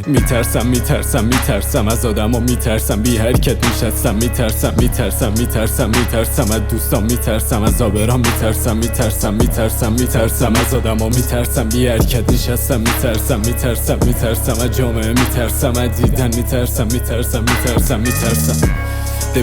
میترسم از آدما، میترسم بی حرکت نشستم، میترسم از دوستان، میترسم از آبرام، میترسم از آدما، میترسم بی حرکت نشستم، میترسم از جامعه، میترسم از دیدن، میترسم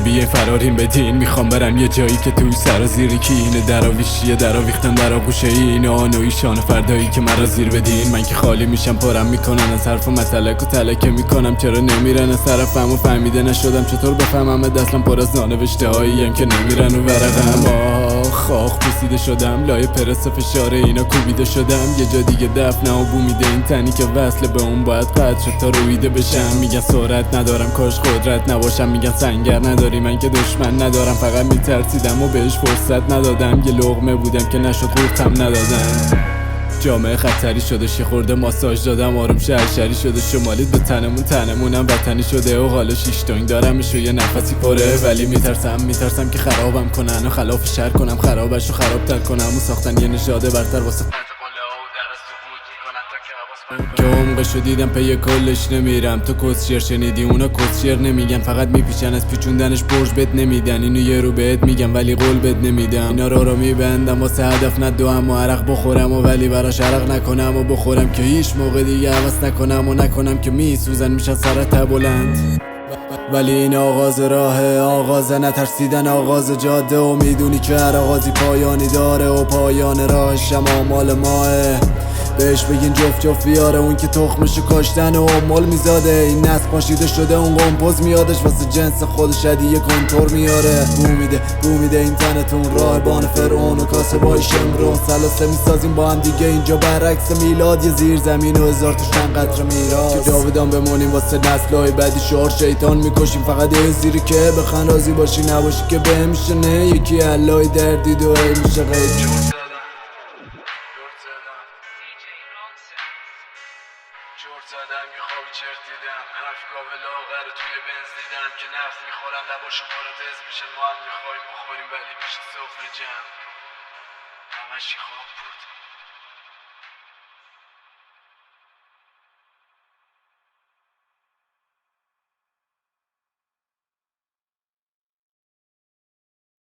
بیاین فراریم بدین، میخوام برم یه جایی که توی سرازیری که اینه دراویشیه، دراویختن در آغوشه این آن و ایشان فردایی که مرا زیر بدین. من که خالی میشم پرم میکنن از حرف و متلک و تلکه میکنم، چرا نمیرن از طرفم و فهمیده نشدم چطور بفهمم دستم پر از نانوشته هاییم که نمیرن و ورقم. آخ پوسیده شدم لای پرس فشار اینا کوبیده شدم، یه جا دیگه دفنم و بو میده این تنی که وصل به اون باید قطع شد تا رویده بشم. میگن سرعت ندارم کاش قدرت نباشم، میگن سنگر نداری من که دشمن ندارم، فقط میترسیدم و بهش فرصت ندادم، یه لقمه بودم که نشد قورتم ندادن. جامعه خطری شده، یه خورده ماساژ دادم آروم شرشری شده، شمالید به تنمونم وطنی شده و حالا شیشتونگ دارمش و یه نفسی پره، ولی میترسم که خرابم کنن و خلاف شر کنم، خرابش و خرابتر کنم و ساختن یه نژاد برتر واسه که عمقشو دیدم پی کلش نمیرم. تو کسشیر شنیدی اونا کسشیر نمیگن، فقط میپیچن از پیچوندنش برج بد نمیدن، اینو یه رو بهت میگم ولی قول بد نمیدم. اینا رو میبندم واسه هدف ندوام و عرق بخورم و ولی براش عرق نکنم و بخورم که هیچ موقع دیگه عوض نکنم که میسوزن میشن سرت بلند. ولی این آغاز راه، آغاز نترسیدن، آغاز جاده و میدونی که هر آغازی پایانی داره و پایان راهش هم آمال ماه. بهش بگین جفت بیاره اون که تخمشو کاشتن و مال میزاده، این نسل پاشیده شده اون قمپوز میادش واسه جنس خودش هدیه کنتور میاره. بو میده این تنتون راهبان فرعون و کاسبای شمرون، سلاسه میسازیم با هم دیگه اینجا برعکس میلاد، یه زیر زمین و هزار تا قطره میراث که جاودان بمونیم واسه نسل‌های بعدی. شعار شیطان میکشیم فقط یه زیری که بخن راضی باشی نباشی که به میشه نه، یکی علای دردید و میشه غیر جورت زدم یه خوابی چرت دیدم، حرف گاو لاغر توی بنز دیدم که نفت میخورن لباشو پاراتز میشن، ما هم میخوایم بخوریم ولی میشه سفره جمع همش خواب بود.